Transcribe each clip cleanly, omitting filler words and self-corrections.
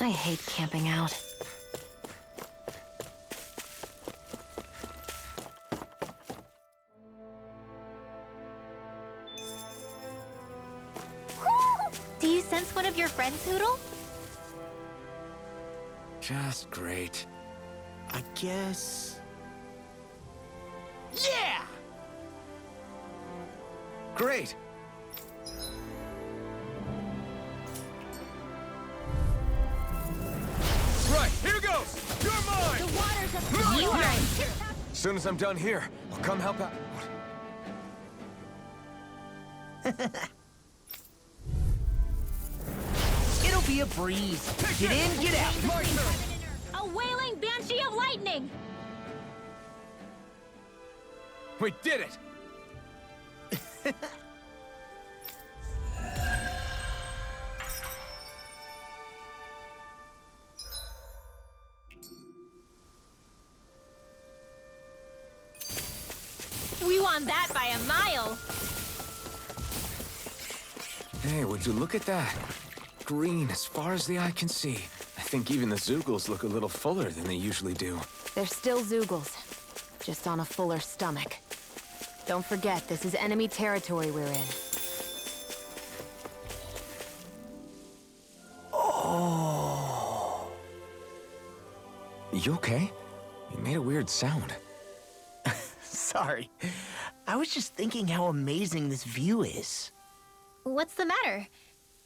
I hate camping out. Do you sense one of your friends, Hootle? Just great. I guess... Yeah! Great! Right, here goes! You're mine! The waters of you are As soon as I'm done here, I'll come help out. It'll be a breeze. Get in, get out. My turn! a wailing banshee of lightning! We did it! We won that by a mile! Hey, would you look at that? Green as far as the eye can see. I think even the Zeugles look a little fuller than they usually do. They're still Zeugles, just on a fuller stomach. Don't forget, this is enemy territory we're in. Oh. You okay? You made a weird sound. Sorry. I was just thinking how amazing this view is. What's the matter?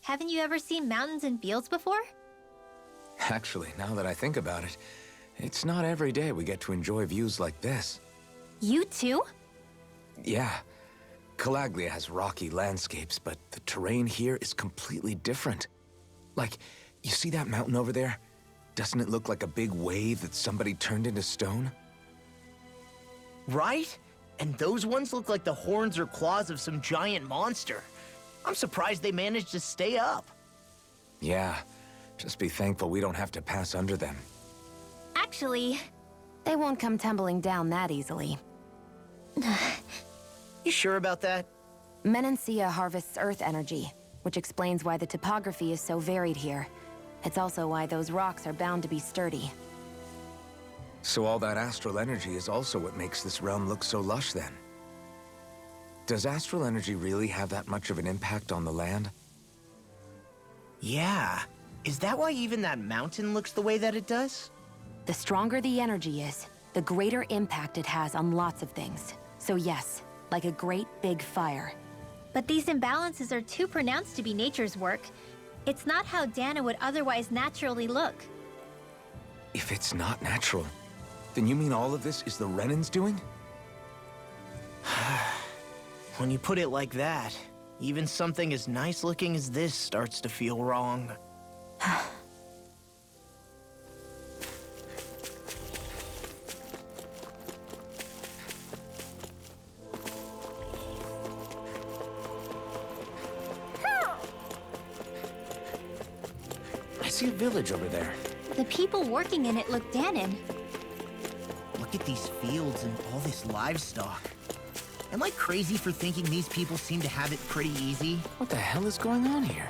Haven't you ever seen mountains and fields before? Actually, now that I think about it, it's not every day we get to enjoy views like this. You too? Yeah. Calaglia has rocky landscapes, but the terrain here is completely different. Like, you see that mountain over there? Doesn't it look like a big wave that somebody turned into stone? Right? And those ones look like the horns or claws of some giant monster. I'm surprised they managed to stay up. Yeah. Just be thankful we don't have to pass under them. Actually, They won't come tumbling down that easily. You sure about that? Menancia harvests earth energy, which explains why the topography is so varied here. It's also why those rocks are bound to be sturdy. So all that astral energy is also what makes this realm look so lush then. Does astral energy really have that much of an impact on the land? Yeah. Is that why even that mountain looks the way that it does? The stronger the energy is, the greater impact it has on lots of things. So yes, like a great big fire. but these imbalances are too pronounced to be nature's work. It's not how Dana would otherwise naturally look. If it's not natural, then you mean all of this is the Renans doing? When you put it like that, even something as nice looking as this starts to feel wrong. I see a village over there. The people working in it look Danan. Look at these fields and all this livestock. Am I crazy for thinking these people seem to have it pretty easy? What the hell is going on here?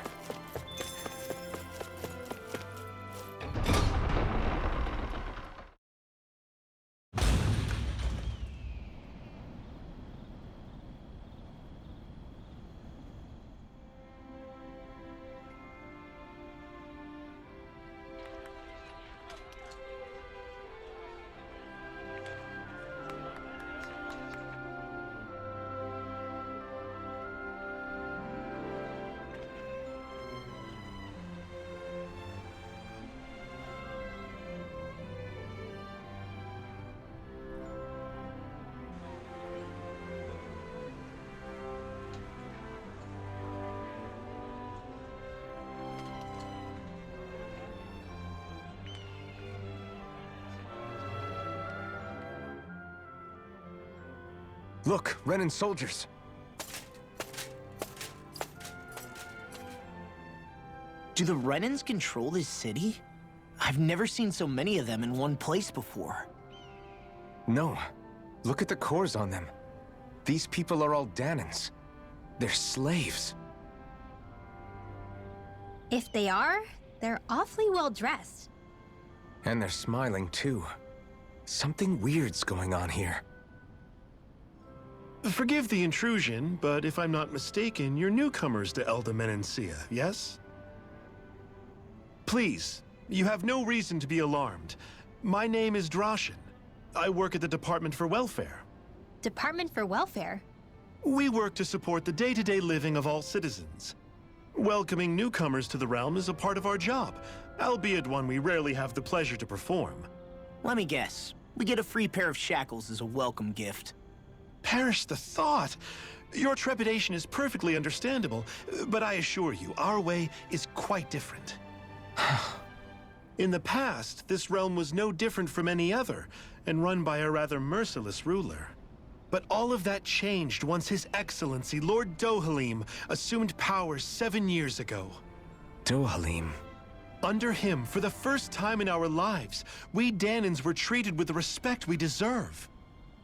Look, Renan soldiers. Do the Renans control this city? I've never seen so many of them in one place before. No. Look at the cores on them. These people are all Danans. They're slaves. If they are, They're awfully well dressed. And they're smiling, too. Something weird's going on here. Forgive the intrusion, but if I'm not mistaken, you're newcomers to Elda Menancia, yes? Please, you have no reason to be alarmed. My name is Drashin. I work at the Department for Welfare. Department for Welfare? We work to support the day-to-day living of all citizens. Welcoming newcomers to the realm is a part of our job, albeit one we rarely have the pleasure to perform. Let me guess. We get a free pair of shackles as a welcome gift. Perish the thought! Your trepidation is perfectly understandable, but I assure you, our way is quite different. In the past, this realm was no different from any other, and run by a rather merciless ruler. But all of that changed once His Excellency, Lord Dohalim, assumed power 7 years ago. Dohalim. Under him, for the first time in our lives, we Dahnans were treated with the respect we deserve.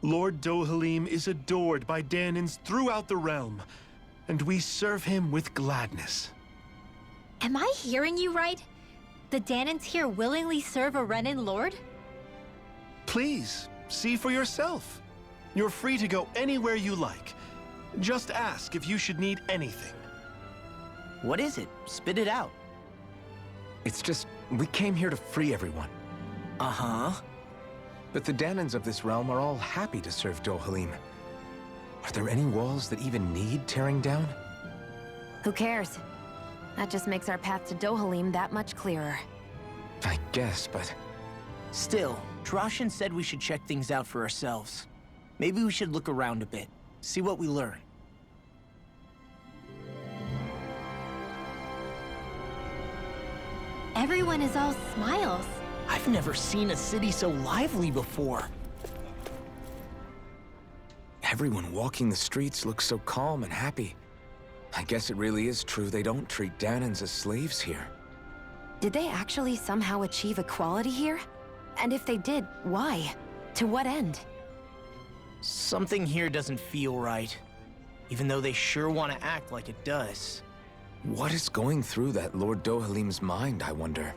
Lord Dohalim is adored by Dahnans throughout the realm, and we serve him with gladness. Am I hearing you right? The Dahnans here willingly serve a Renan lord? Please, see for yourself. You're free to go anywhere you like. Just ask if you should need anything. What is it? Spit it out. It's just, we came here to free everyone. Uh-huh. But the Dahnans of this realm are all happy to serve Dohalim. Are there any walls that even need tearing down? Who cares? That just makes our path to Dohalim that much clearer. I guess, but... Still, Drashin said we should check things out for ourselves. Maybe we should look around a bit, see what we learn. Everyone is all smiles. I've never seen a city so lively before. Everyone walking the streets looks so calm and happy. I guess it really is true they don't treat Dahnans as slaves here. Did they actually somehow achieve equality here? And if they did, why? To what end? Something here doesn't feel right, even though they sure want to act like it does. What is going through that Lord Dohalim's mind, I wonder?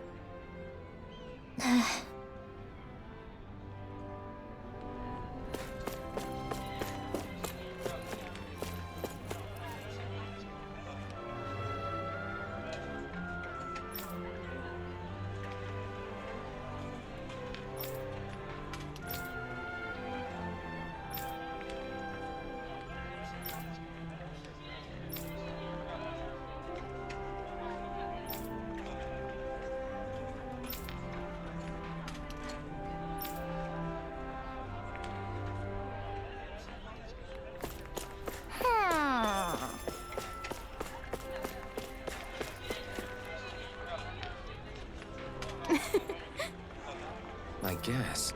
I guess.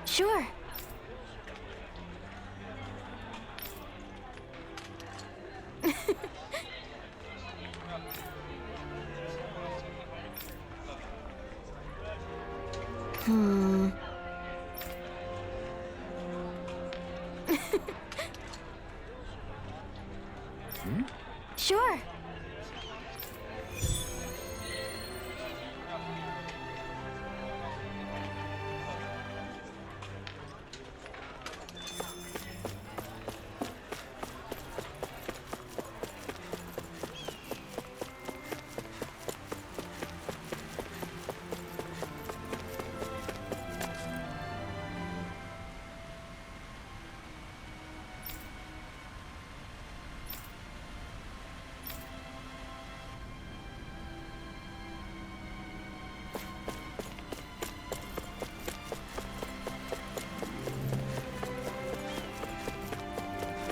Sure. Sure.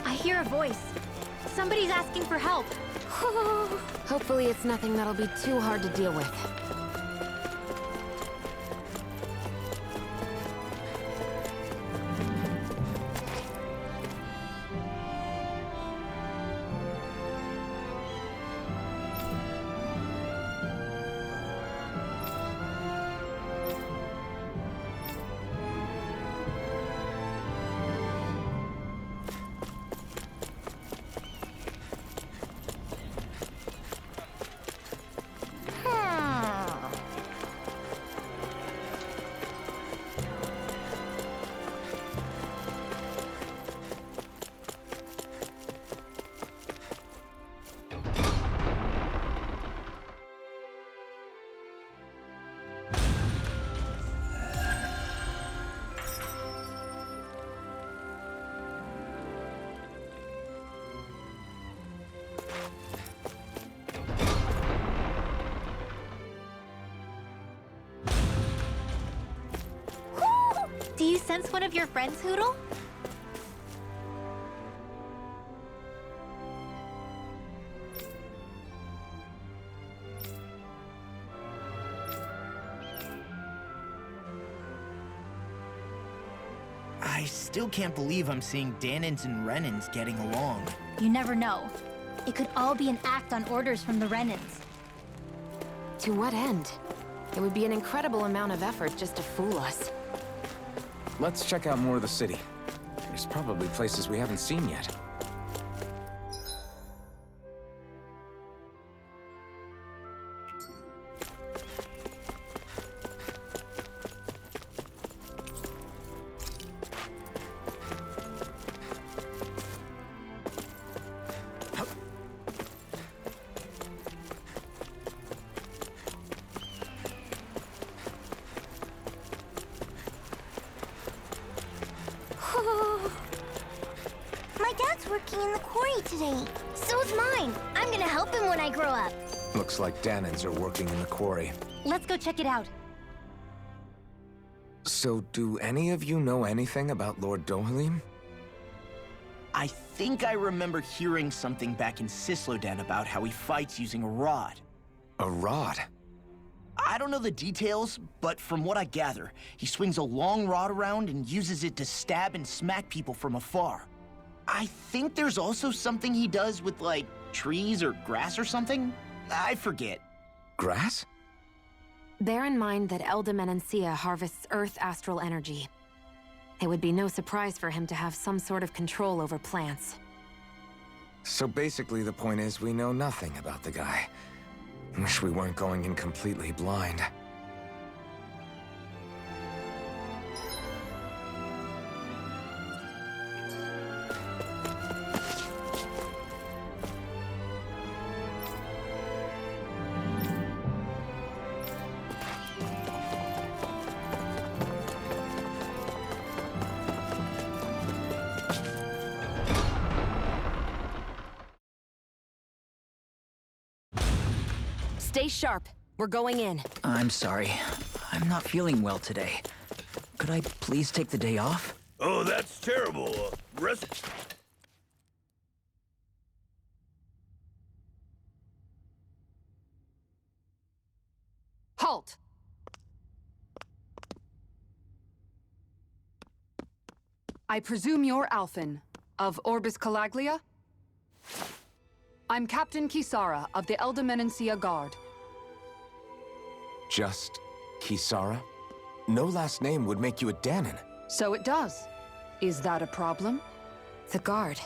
I hear a voice. Somebody's asking for help. Hopefully it's nothing that'll be too hard to deal with. sense one of your friends, Hootle? I still can't believe I'm seeing Danins and Renins getting along. You never know. It could all be an act on orders from the Renins. To what end? It would be an incredible amount of effort just to fool us. Let's check out more of the city. There's probably places we haven't seen yet. My dad's working in the quarry today. So's mine. I'm gonna help him when I grow up. Looks like Danins are working in the quarry. Let's go check it out. So, do any of you know anything about Lord Dohalim? I think I remember hearing something back in Sislodan about how he fights using a rod. A rod? I don't know the details, but from what I gather, he swings a long rod around and uses it to stab and smack people from afar. I think there's also something he does with, like, trees or grass or something? I forget. Grass? Bear in mind that Elda Menancia harvests Earth astral energy. It would be no surprise for him to have some sort of control over plants. So basically the point is we know nothing about the guy. Wish we weren't going in completely blind. Stay sharp. We're going in. I'm sorry. I'm not feeling well today. Could I please take the day off? Oh, that's terrible. Rest. Halt! I presume you're Alphen, of Orbis Calaglia? I'm Captain Kisara of the Elda Menancia Guard. Just Kisara? No last name would make you a Danin. So it does. Is that a problem? The guard.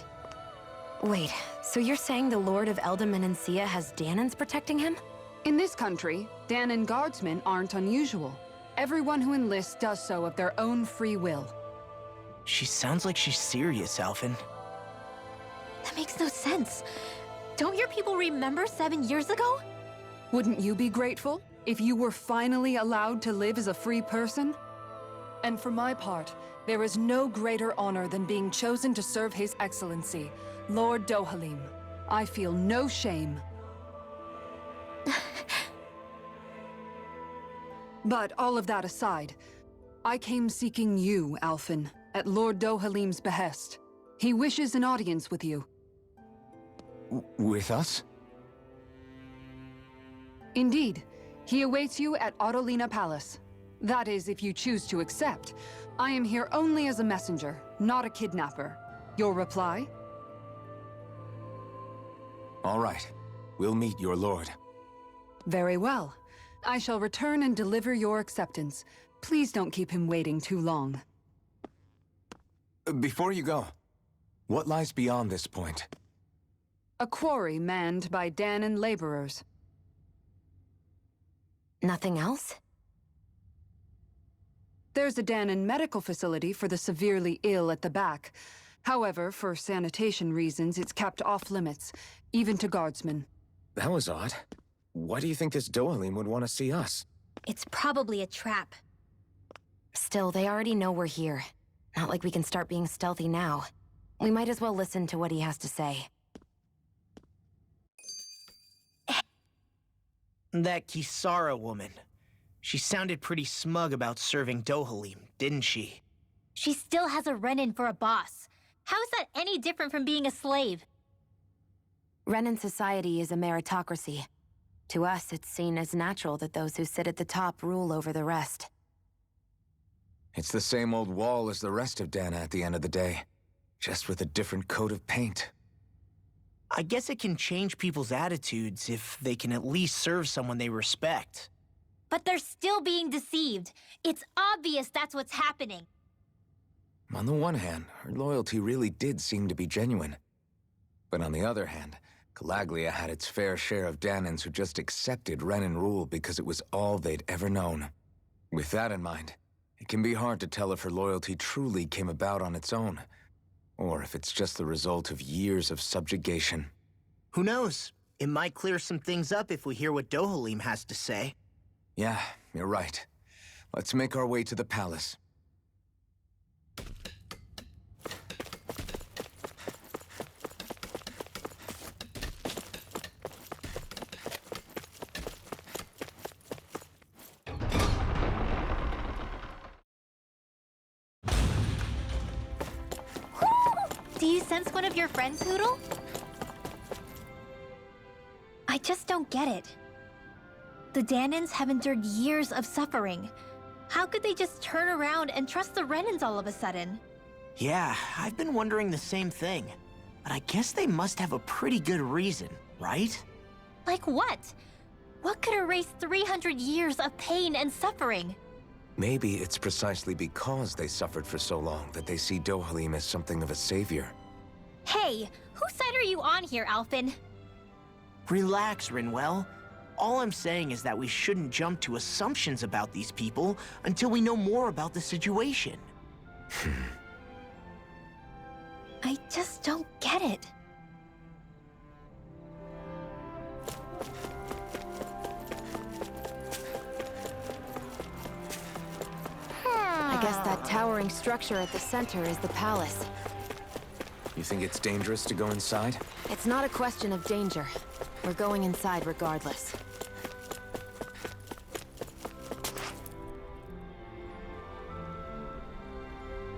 Wait, so you're saying the Lord of Elda Menancia has Danins protecting him? In this country, Danin guardsmen aren't unusual. Everyone who enlists does so of their own free will. She sounds like she's serious, Alphen. That makes no sense. Don't your people remember 7 years ago? Wouldn't you be grateful if you were finally allowed to live as a free person? And for my part, there is no greater honor than being chosen to serve His Excellency, Lord Dohalim. I feel no shame. But all of that aside, I came seeking you, Alphen, at Lord Dohalim's behest. He wishes an audience with you. With us? Indeed. He awaits you at Autolina Palace. That is, if you choose to accept. I am here only as a messenger, not a kidnapper. Your reply? All right. We'll meet your lord. Very well. I shall return and deliver your acceptance. Please don't keep him waiting too long. Before you go, what lies beyond this point? A quarry manned by Danin laborers. Nothing else? There's a Danin medical facility for the severely ill at the back. However, for sanitation reasons, it's kept off limits, even to guardsmen. That was odd. Why do you think this Dohalim would want to see us? It's probably a trap. Still, they already know we're here. Not like we can start being stealthy now. We might as well listen to what he has to say. That Kisara woman. She sounded pretty smug about serving Dohalim, didn't she? She still has a Renan for a boss. How is that any different from being a slave? Renan society is a meritocracy. To us, it's seen as natural that those who sit at the top rule over the rest. It's the same old wall as the rest of Dana at the end of the day, just with a different coat of paint. I guess it can change people's attitudes if they can at least serve someone they respect. But they're still being deceived. It's obvious that's what's happening. On the one hand, her loyalty really did seem to be genuine. But on the other hand, Calaglia had its fair share of Danans who just accepted Renan rule because it was all they'd ever known. With that in mind, it can be hard to tell if her loyalty truly came about on its own, or if it's just the result of years of subjugation. Who knows? It might clear some things up if we hear what Dohalim has to say. Yeah, you're right. Let's make our way to the palace. Do you sense one of your friends, Hootle? I just don't get it. The Danans have endured years of suffering. How could they just turn around and trust the Renans all of a sudden? Yeah, I've been wondering the same thing. But I guess they must have a pretty good reason, right? Like what? What could erase 300 years of pain and suffering? Maybe it's precisely because they suffered for so long that they see Dohalim as something of a savior. Hey, whose side are you on here, Alphen? Relax, Rinwell. All I'm saying is that we shouldn't jump to assumptions about these people until we know more about the situation. I just don't get it. I guess that towering structure at the center is the palace. You think it's dangerous to go inside? It's not a question of danger. We're going inside regardless.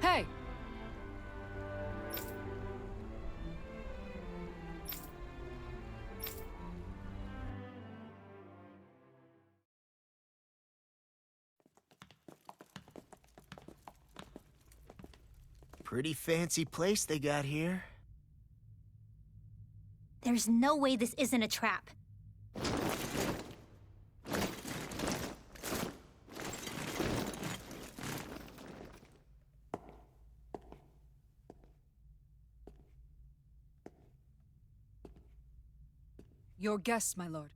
Hey! Pretty fancy place they got here. There's no way this isn't a trap. Your guests, my lord.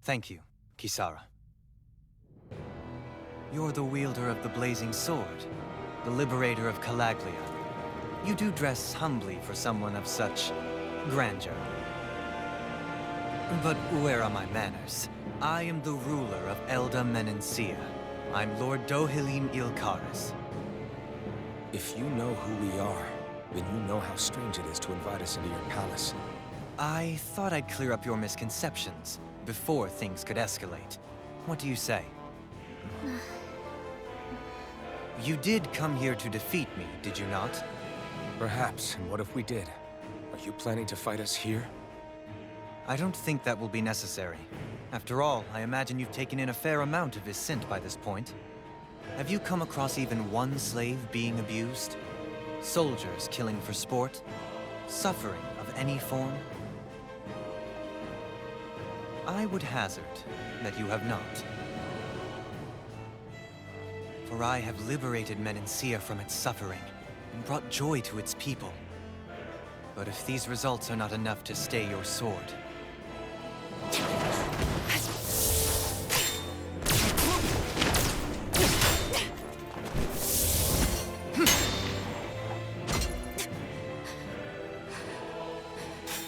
Thank you, Kisara. You're the wielder of the blazing sword, the liberator of Calaglia. You do dress humbly for someone of such grandeur. But where are my manners? I am the ruler of Elda Menancia. I'm Lord Dohalim Ilkaris. If you know who we are, then you know how strange it is to invite us into your palace. I thought I'd clear up your misconceptions before things could escalate. What do you say? You did come here to defeat me, did you not? Perhaps, and what if we did? Are you planning to fight us here? I don't think that will be necessary. After all, I imagine you've taken in a fair amount of his scent by this point. Have you come across even one slave being abused? Soldiers killing for sport? Suffering of any form? I would hazard that you have not. For I have liberated Menancia from its suffering and brought joy to its people. But if these results are not enough to stay your sword...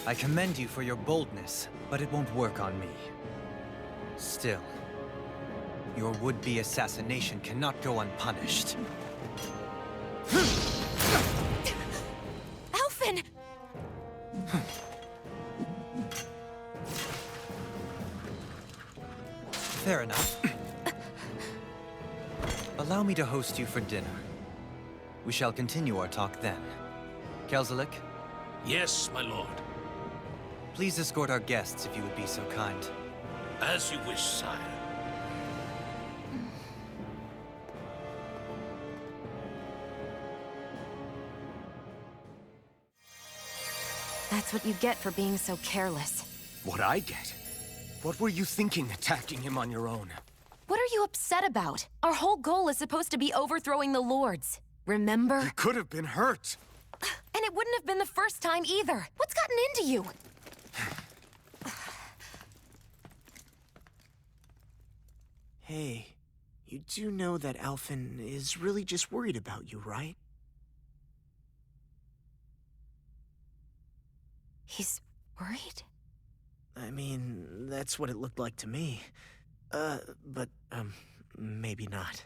I commend you for your boldness, but it won't work on me. Still, your would-be assassination cannot go unpunished. Alphen! Fair enough. Allow me to host you for dinner. We shall continue our talk then. Kelzelik, Yes, my lord. please escort our guests if you would be so kind. As you wish, sire. That's what you get for being so careless. What I get? What were you thinking attacking him on your own? What are you upset about? Our whole goal is supposed to be overthrowing the Lords. Remember? He could have been hurt. And it wouldn't have been the first time either. What's gotten into you? Hey, you do know that Alphen is really just worried about you, right? He's worried? I mean, that's what it looked like to me. But maybe not.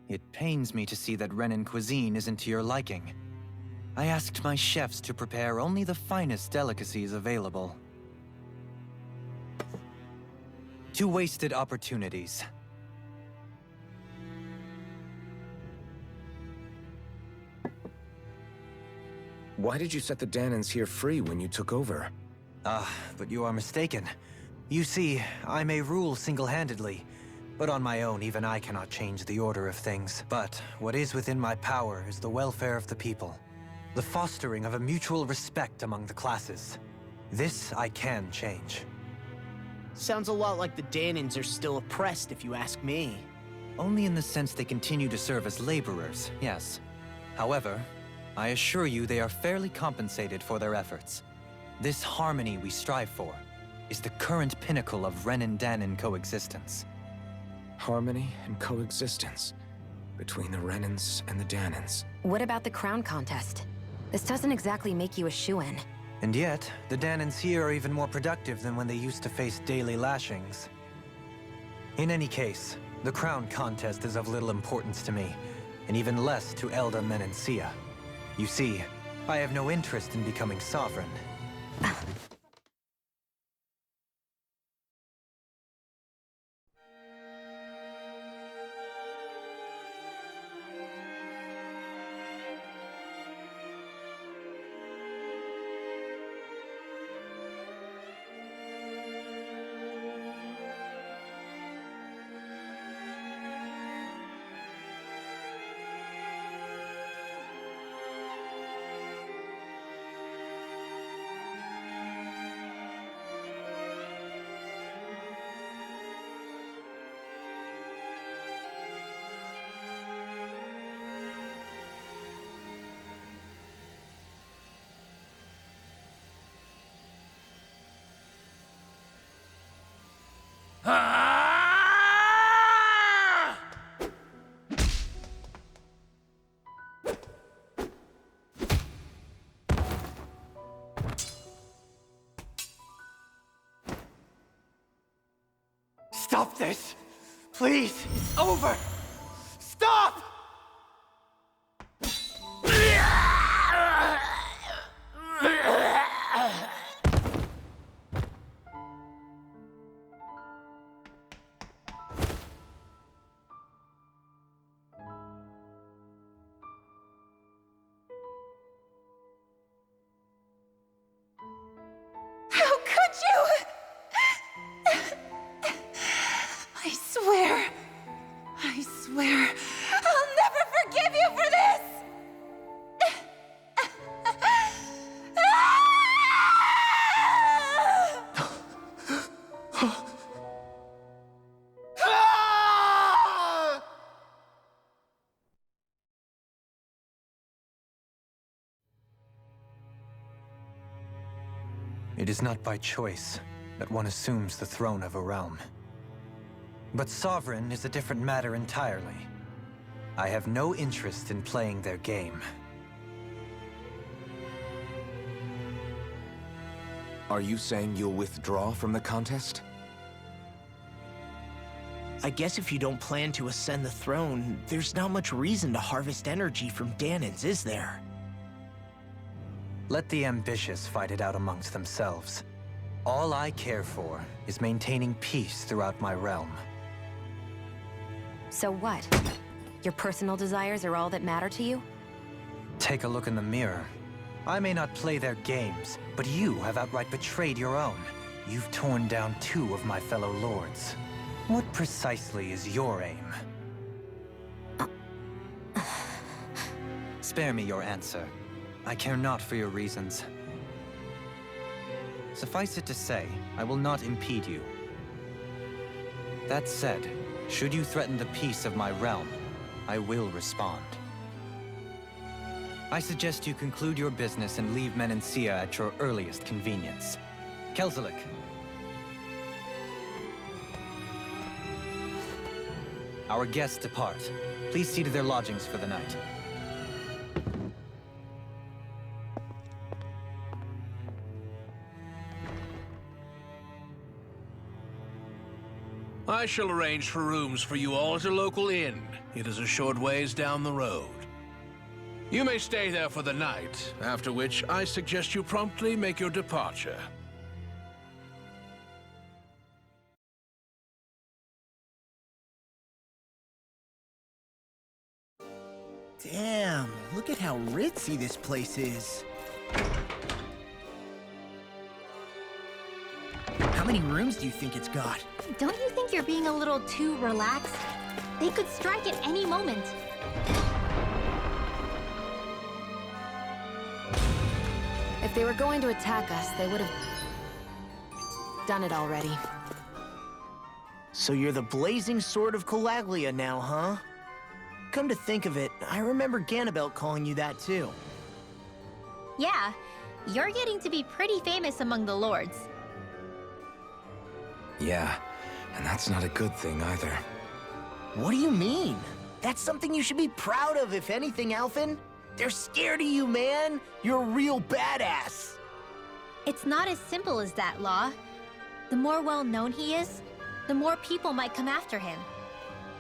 It pains me to see that Renan cuisine isn't to your liking. I asked my chefs to prepare only the finest delicacies available. 2 wasted opportunities. Why did you set the Danans here free when you took over? But you are mistaken. You see, I may rule single-handedly, but on my own, even I cannot change the order of things. But what is within my power is the welfare of the people, the fostering of a mutual respect among the classes. This I can change. Sounds a lot like the Danans are still oppressed, if you ask me. Only in the sense they continue to serve as laborers, yes. However, I assure you they are fairly compensated for their efforts. This harmony we strive for is the current pinnacle of Renan-Danan coexistence. Harmony and coexistence between the Renans and the Danans. What about the crown contest? This doesn't exactly make you a shoo-in. And yet, the Danans here are even more productive than when they used to face daily lashings. In any case, the crown contest is of little importance to me, and even less to Elda Menancia. You see, I have no interest in becoming sovereign. Stop this! Please! It's over! Stop! How could you? I swear, I'll never forgive you for this! It is not by choice that one assumes the throne of a realm. But sovereign is a different matter entirely. I have no interest in playing their game. Are you saying you'll withdraw from the contest? I guess if you don't plan to ascend the throne, there's not much reason to harvest energy from Danans, is there? Let the ambitious fight it out amongst themselves. All I care for is maintaining peace throughout my realm. So what? Your personal desires are all that matter to you? Take a look in the mirror. I may not play their games, but you have outright betrayed your own. You've torn down 2 of my fellow lords. What precisely is your aim? Spare me your answer. I care not for your reasons. Suffice it to say, I will not impede you. That said, should you threaten the peace of my realm, I will respond. I suggest you conclude your business and leave Menancia at your earliest convenience. Kelzelik. Our guests depart. Please see to their lodgings for the night. I shall arrange for rooms for you all at a local inn. It is a short ways down the road. You may stay there for the night, after which I suggest you promptly make your departure. Damn, look at how ritzy this place is. How many rooms do you think it's got? Don't you think you're being a little too relaxed? They could strike at any moment. If they were going to attack us, they would have done it already. So you're the blazing sword of Calaglia now, huh? Come to think of it, I remember Ganabelt calling you that too. Yeah, you're getting to be pretty famous among the lords. Yeah, and that's not a good thing either. What do you mean? That's something you should be proud of, if anything, Alphen. They're scared of you, man. You're a real badass. It's not as simple as that, Law. The more well-known he is, the more people might come after him.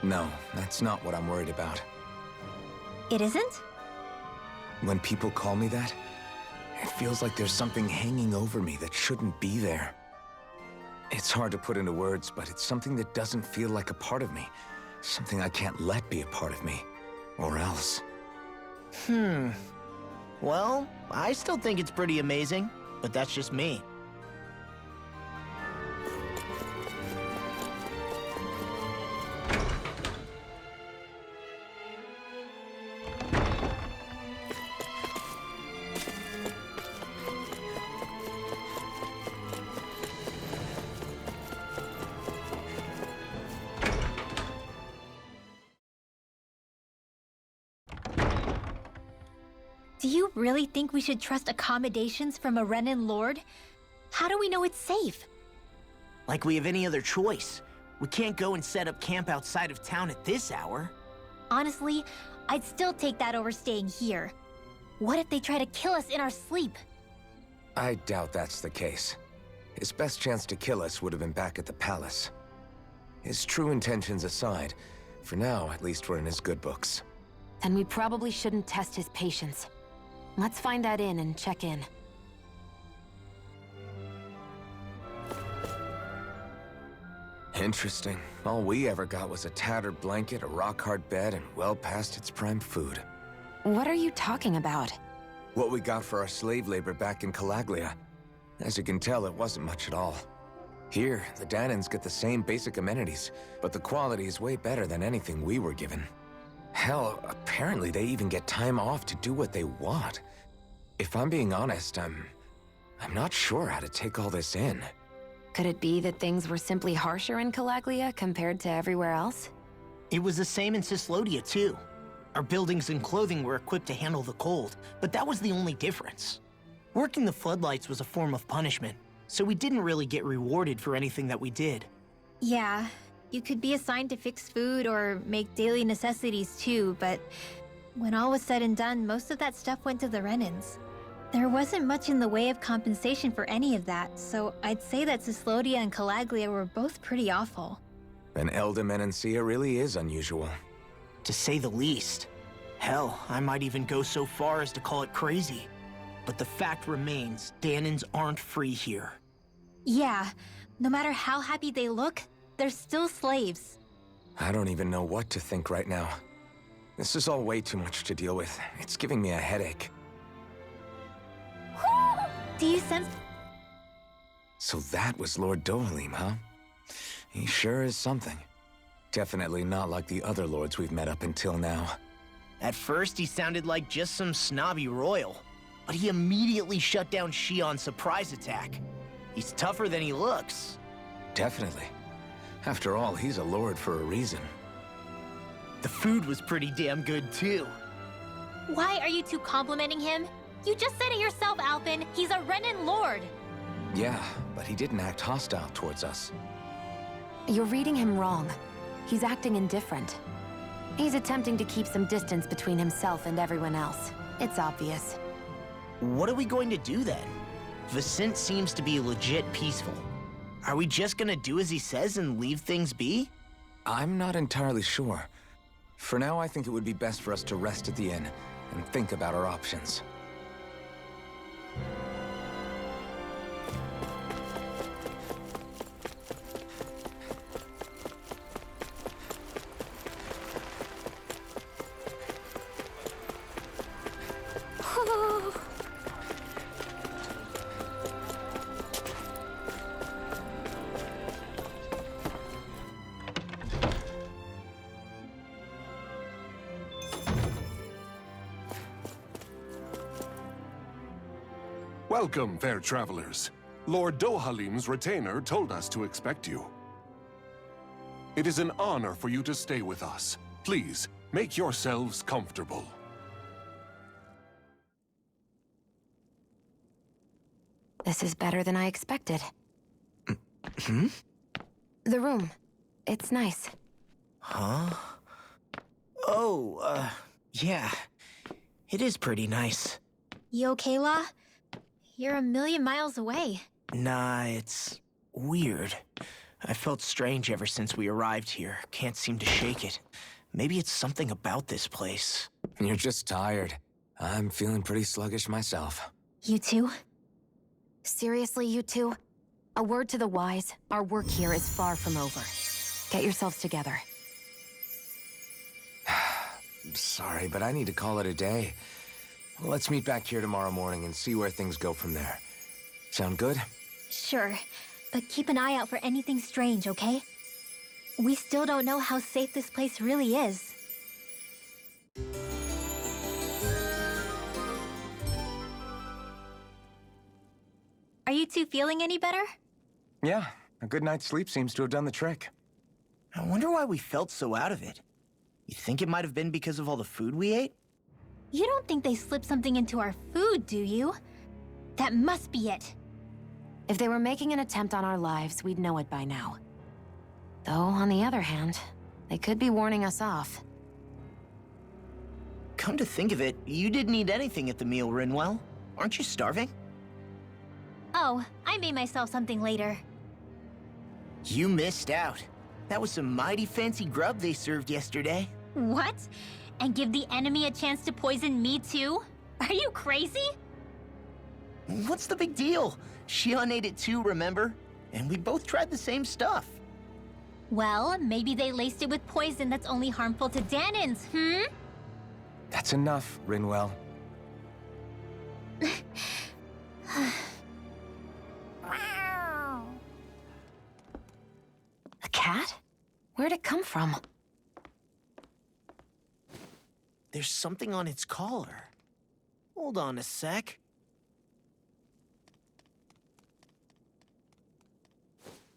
No, that's not what I'm worried about. It isn't? When people call me that, it feels like there's something hanging over me that shouldn't be there. It's hard to put into words, but it's something that doesn't feel like a part of me. Something I can't let be a part of me. Or else. Well, I still think it's pretty amazing, but that's just me. Do you really think we should trust accommodations from a Renan lord? How do we know it's safe? Like we have any other choice. We can't go and set up camp outside of town at this hour. Honestly, I'd still take that over staying here. What if they try to kill us in our sleep? I doubt that's the case. His best chance to kill us would have been back at the palace. His true intentions aside, for now, at least we're in his good books. Then we probably shouldn't test his patience. Let's find that inn and check in. Interesting. All we ever got was a tattered blanket, a rock-hard bed, and well past its prime food. What are you talking about? What we got for our slave labor back in Calaglia. As you can tell, it wasn't much at all. Here, the Danans get the same basic amenities, but the quality is way better than anything we were given. Hell, apparently they even get time off to do what they want. If I'm being honest, I'm not sure how to take all this in. Could it be that things were simply harsher in Calaglia compared to everywhere else? It was the same in Cyslodia, too. Our buildings and clothing were equipped to handle the cold, but that was the only difference. Working the floodlights was a form of punishment, so we didn't really get rewarded for anything that we did. Yeah, you could be assigned to fix food or make daily necessities too, but when all was said and done, most of that stuff went to the Renans. There wasn't much in the way of compensation for any of that, so I'd say that Cyslodia and Calaglia were both pretty awful. And Elda Menancia really is unusual. To say the least. Hell, I might even go so far as to call it crazy. but the fact remains, Dahnans aren't free here. Yeah, no matter how happy they look, they're still slaves. I don't even know what to think right now. This is all way too much to deal with. It's giving me a headache. Do you sense... So that was Lord Dohalim, huh? He sure is something. Definitely not like the other lords we've met up until now. At first, he sounded like just some snobby royal, but he immediately shut down Shion's surprise attack. He's tougher than he looks. Definitely. After all, he's a lord for a reason. The food was pretty damn good, too. Why are you two complimenting him? You just said it yourself, Alphen. He's a Renan lord. Yeah, but he didn't act hostile towards us. You're reading him wrong. He's acting indifferent. He's attempting to keep some distance between himself and everyone else. It's obvious. What are we going to do then? Vicente seems to be legit peaceful. Are we just gonna do as he says and leave things be? I'm not entirely sure. For now, I think it would be best for us to rest at the inn and think about our options. Welcome, fair travelers. Lord Dohalim's retainer told us to expect you. It is an honor for you to stay with us. Please, make yourselves comfortable. This is better than I expected. The room. It's nice. Huh? Oh, yeah. It is pretty nice. You okay, La? You're a million miles away. Nah, it's weird. I felt strange ever since we arrived here. Can't seem to shake it. Maybe it's something about this place. You're just tired. I'm feeling pretty sluggish myself. You too? Seriously, you two? A word to the wise, our work here is far from over. Get yourselves together. Sorry, but I need to call it a day. Let's meet back here tomorrow morning and see where things go from there. Sound good? Sure, but keep an eye out for anything strange, okay? We still don't know how safe this place really is. Are you two feeling any better? Yeah, a good night's sleep seems to have done the trick. I wonder why we felt so out of it. You think it might have been because of all the food we ate? You don't think they slipped something into our food, do you? That must be it. If they were making an attempt on our lives, we'd know it by now. Though, on the other hand, they could be warning us off. Come to think of it, you didn't eat anything at the meal, Rinwell. Aren't you starving? Oh, I made myself something later. You missed out. That was some mighty fancy grub they served yesterday. What? And give the enemy a chance to poison me too? Are you crazy? What's the big deal? Shion ate it too, remember? And we both tried the same stuff. Well, maybe they laced it with poison that's only harmful to Dahnans, That's enough, Rinwell. A cat? Where'd it come from? There's something on its collar. Hold on a sec.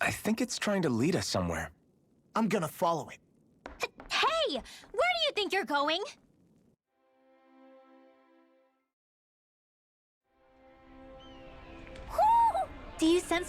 I think it's trying to lead us somewhere. I'm gonna follow it. Hey! Where do you think you're going? Do you sense